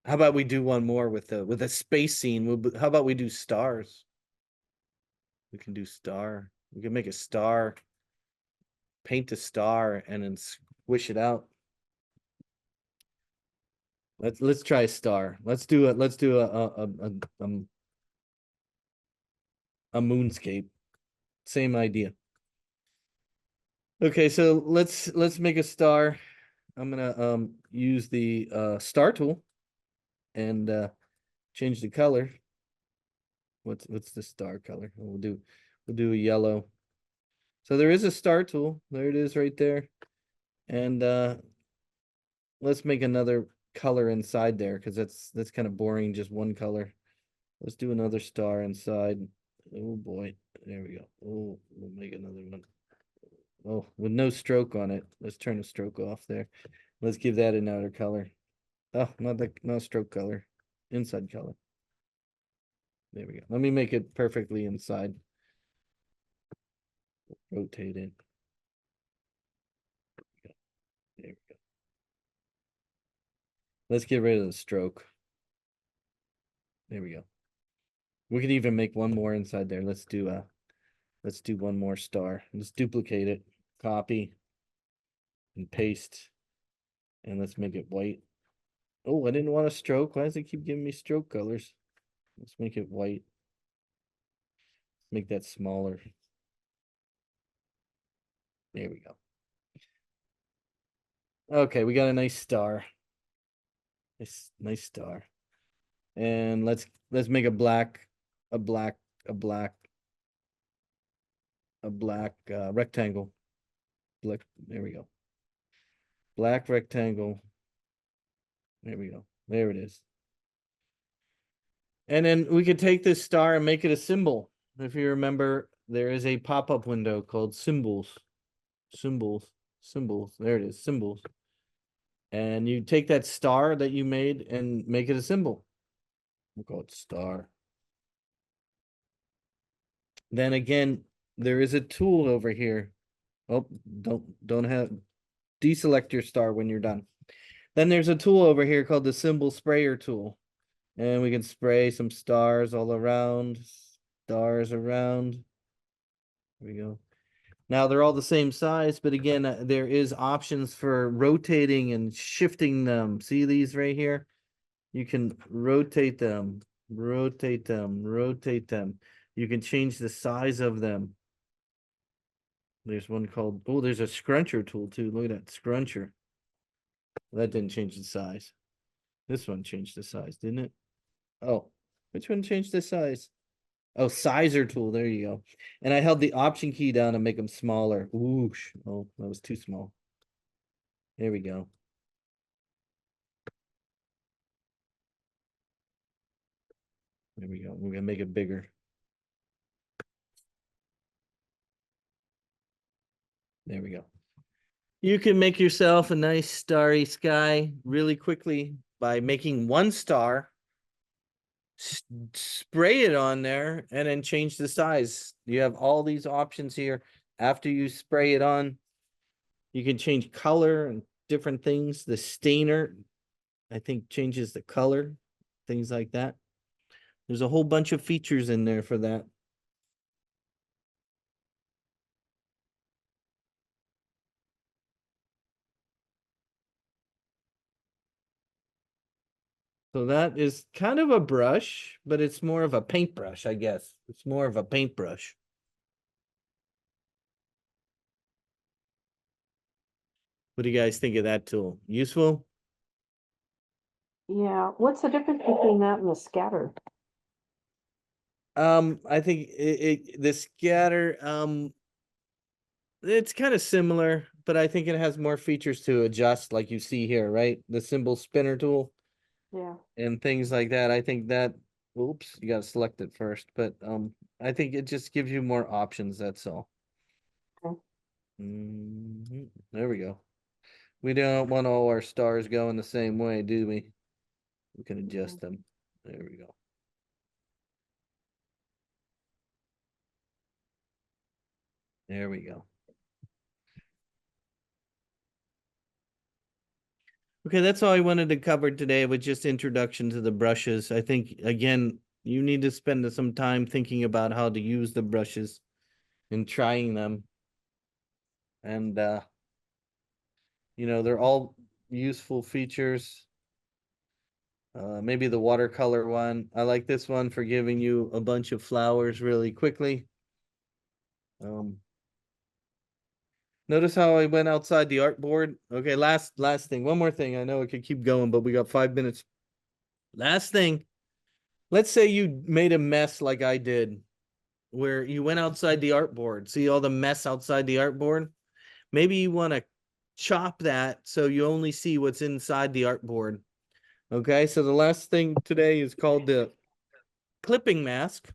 How about we do one more with a space scene? How about we do stars? We can do star. We can make a star, paint a star, and then squish it out. Let's try a star. Let's do a moonscape. Same idea. Okay, so let's make a star. I'm gonna use the star tool and change the color. What's the star color? We'll do a yellow. So there is a star tool. There it is right there. And let's make another color inside there because that's kind of boring, just one color. Let's do another star inside. Oh boy. There we go. Oh, we'll make another one. Oh, with no stroke on it. Let's turn the stroke off there. Let's give that another color. Oh, not stroke color. Inside color. There we go. Let me make it perfectly inside. Rotate it. There we go. Let's get rid of the stroke. There we go. We could even make one more inside there. Let's do one more star. Let's duplicate it, copy, and paste. And let's make it white. Oh, I didn't want a stroke. Why does it keep giving me stroke colors? Let's make it white. Make that smaller. There we go. Okay, we got a nice star. Nice star. And let's make a black rectangle. There we go. Black rectangle. There we go. There it is. And then we could take this star and make it a symbol. If you remember, there is a pop-up window called symbols. Symbols. There it is, symbols. And you take that star that you made and make it a symbol. We'll call it star. Then again, there is a tool over here. Oh, deselect your star when you're done. Then there's a tool over here called the symbol sprayer tool. And we can spray some stars all around. Stars around. There we go. Now they're all the same size, but again, there is options for rotating and shifting them. See these right here? You can rotate them, rotate them, rotate them. You can change the size of them. There's one called, oh, there's a scruncher tool too. Look at that scruncher. That didn't change the size. This one changed the size, didn't it? Oh, which one changed the size? Oh, sizer tool, there you go. And I held the option key down to make them smaller. Ooh, oh, that was too small. There we go. There we go. We're gonna make it bigger. There we go. You can make yourself a nice starry sky really quickly by making one star, spray it on there, and then change the size. You have all these options here. After you spray it on, you can change color and different things. The stainer, I think, changes the color, things like that. There's a whole bunch of features in there for that. So that is kind of a brush, but it's more of a paintbrush, I guess. It's more of a paintbrush. What do you guys think of that tool? Useful? Yeah, what's the difference between that and the scatter? I think the scatter, it's kind of similar, but I think it has more features to adjust, like you see here, right? The symbol spinner tool. Yeah. And things like that. I think that, oops, you gotta select it first, but I think it just gives you more options, that's all. Okay. There we go. We don't want all our stars going the same way, do we? We can adjust them. There we go. There we go. Okay, that's all I wanted to cover today with just introduction to the brushes. I think, again, you need to spend some time thinking about how to use the brushes and trying them. And, you know, they're all useful features. Maybe the watercolor one. I like this one for giving you a bunch of flowers really quickly. Notice how I went outside the artboard. Okay, last thing. One more thing. I know I could keep going, but we got 5 minutes. Last thing. Let's say you made a mess like I did, where you went outside the artboard. See all the mess outside the artboard? Maybe you want to chop that so you only see what's inside the artboard. Okay, so the last thing today is called the clipping mask.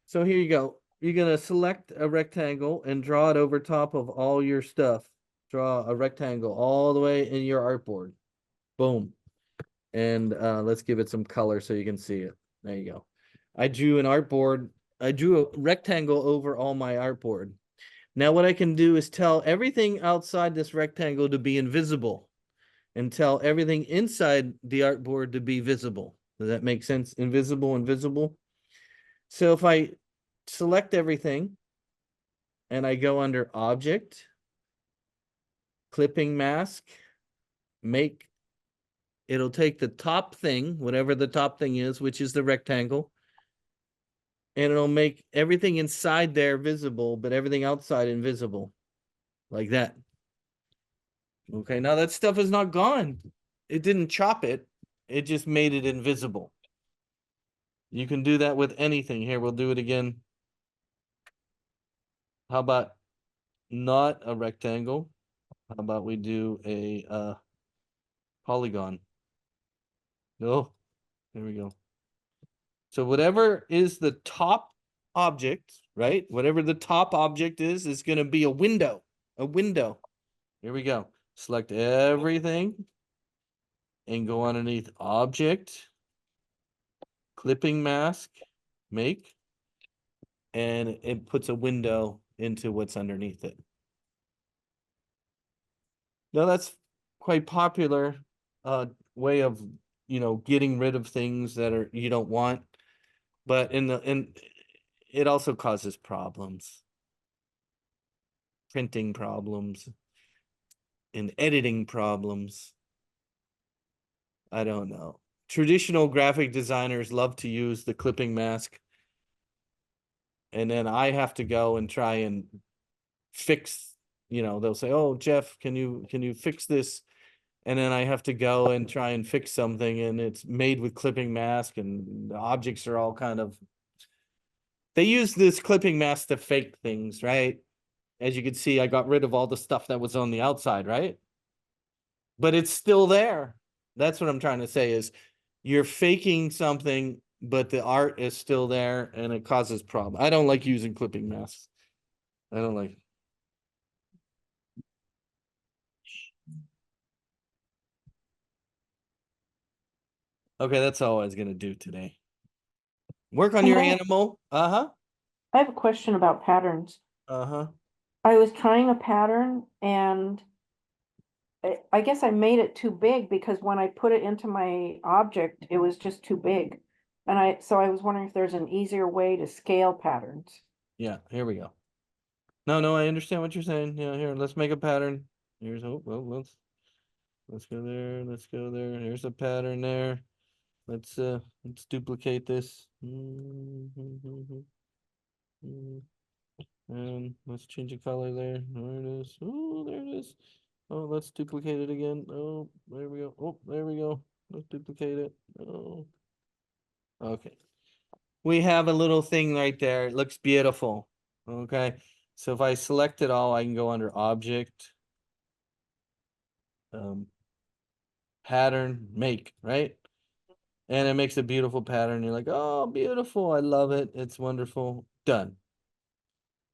So here you go. You're going to select a rectangle and draw it over top of all your stuff. Draw a rectangle all the way in your artboard. Boom. And let's give it some color so you can see it. There you go. I drew an artboard. I drew a rectangle over all my artboard. Now what I can do is tell everything outside this rectangle to be invisible and tell everything inside the artboard to be visible. Does that make sense? Invisible, invisible. So if I select everything and I go under object, clipping mask, make, it'll take the top thing, whatever the top thing is, which is the rectangle, and it'll make everything inside there visible, but everything outside invisible, like that. Okay, now that stuff is not gone. It didn't chop it. It just made it invisible. You can do that with anything. Here, we'll do it again. How about not a rectangle? How about we do a polygon? No, there we go. So whatever is the top object, right? Whatever the top object is going to be a window. A window. Here we go. Select everything and go underneath object, clipping mask, make, and it puts a window into what's underneath it. Now that's quite popular way of, you know, getting rid of things that are you don't want, but it also causes problems, printing problems, and editing problems. I don't know. Traditional graphic designers love to use the clipping mask, and then I have to go and try and fix, you know, they'll say, "Oh, Jeff, can you fix this?" And then I have to go and try and fix something, and it's made with clipping mask, and the objects are all kind of they use this clipping mask to fake things, right? As you can see, I got rid of all the stuff that was on the outside, right? But it's still there. That's what I'm trying to say is you're faking something, but the art is still there and it causes problem. I don't like using clipping masks. I don't like. Okay, that's all I was gonna do today. Work on your animal. Uh-huh. I have a question about patterns. Uh-huh. I was trying a pattern and I guess I made it too big because when I put it into my object, it was just too big. And so I was wondering if there's an easier way to scale patterns. Yeah, here we go. No, I understand what you're saying. Yeah, here, let's make a pattern. Here's let's go there, let's go there. Here's a pattern there. Let's duplicate this. And let's change the color there. There it is. Oh, there it is. Oh, let's duplicate it again. Oh, there we go. Oh, there we go. Let's duplicate it. Oh. Okay. We have a little thing right there. It looks beautiful. Okay. So if I select it all, I can go under object, pattern, make, right? And it makes a beautiful pattern. You're like, oh, beautiful. I love it. It's wonderful. Done.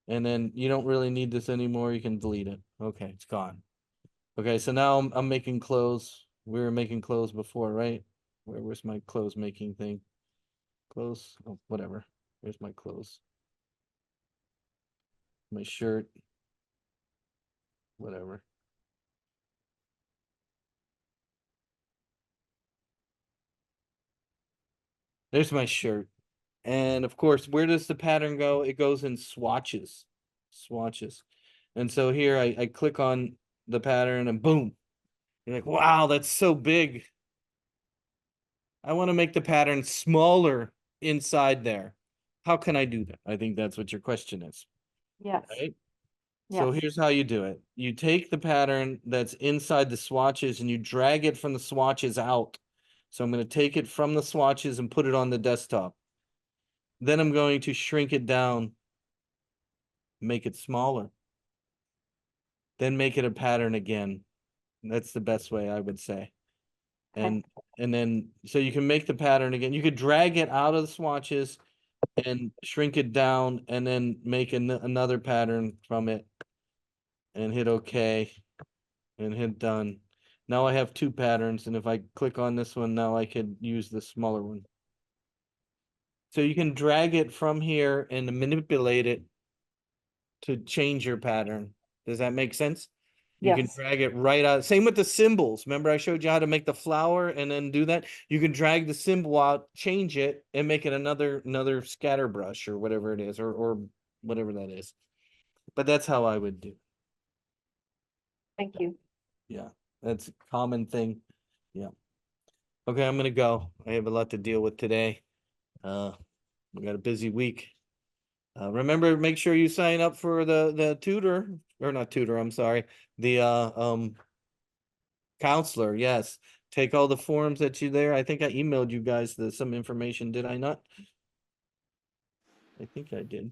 And then you don't really need this anymore. You can delete it. Okay, it's gone. Okay, so now I'm making clothes. We were making clothes before, right? Where's my clothes making thing? Clothes, oh, whatever. Where's my clothes? My shirt. Whatever. There's my shirt. And of course, where does the pattern go? It goes in swatches. Swatches. And so here I click on the pattern and boom. You're like, wow, that's so big. I want to make the pattern smaller inside there. How can I do that? I think that's what your question is. Yes. Right? So Yes. here's how you do it. You take the pattern that's inside the swatches and you drag it from the swatches out. So I'm going to take it from the swatches and put it on the desktop. Then I'm going to shrink it down, make it smaller. Then make it a pattern again. That's the best way I would say. Okay. And then so you can make the pattern again. You could drag it out of the swatches and shrink it down and then make another pattern from it and hit OK and hit done. Now I have two patterns, and if I click on this one, now I could use the smaller one. So you can drag it from here and manipulate it to change your pattern. Does that make sense? You can Yes. drag it right out. Same with the symbols. Remember I showed you how to make the flower and then do that? You can drag the symbol out, change it, and make it another scatter brush or whatever it is, or whatever that is. But that's how I would do. Thank you. Yeah, that's a common thing. Yeah. Okay, I'm gonna go. I have a lot to deal with today. We got a busy week. Remember, make sure you sign up for the tutor, or not tutor, I'm sorry. The counselor, yes. Take all the forms that you there. I think I emailed you guys some information, did I not? I think I did.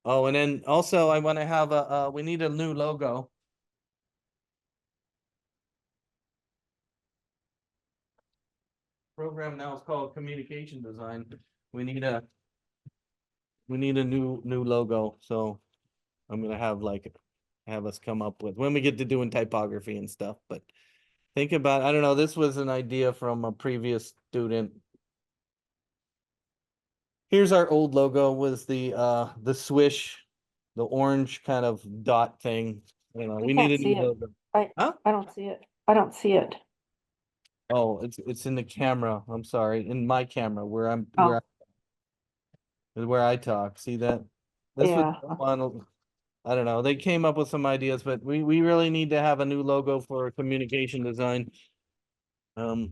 Oh, and then also I want to have we need a new logo. Program now is called communication design. We need a new logo. So I'm gonna have us come up with when we get to doing typography and stuff. But think about, I don't know, this was an idea from a previous student. Here's our old logo with the swish, the orange kind of dot thing. You know, we need a new logo. Huh? I don't see it. I don't see it. Oh, it's in the camera. I'm sorry, in my camera where where I talk. See that? This was Yeah. one. I don't know. They came up with some ideas, but we really need to have a new logo for communication design. I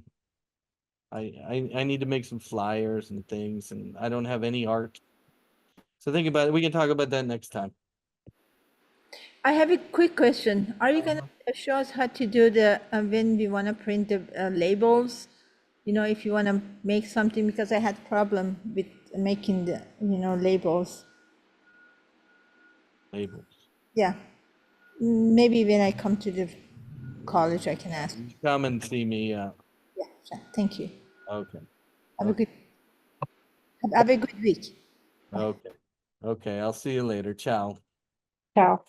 need to make some flyers and things, and I don't have any art. So think about it. We can talk about that next time. I have a quick question. Are you gonna show us how to do the when we want to print the labels? You know, if you want to make something, because I had problem with making the, labels. Labels. Yeah. Maybe when I come to the college, I can ask. Come and see me, Yeah, sure. Thank you. okay, Have a good, have a good week. okay, okay, I'll see you later, ciao. Ciao.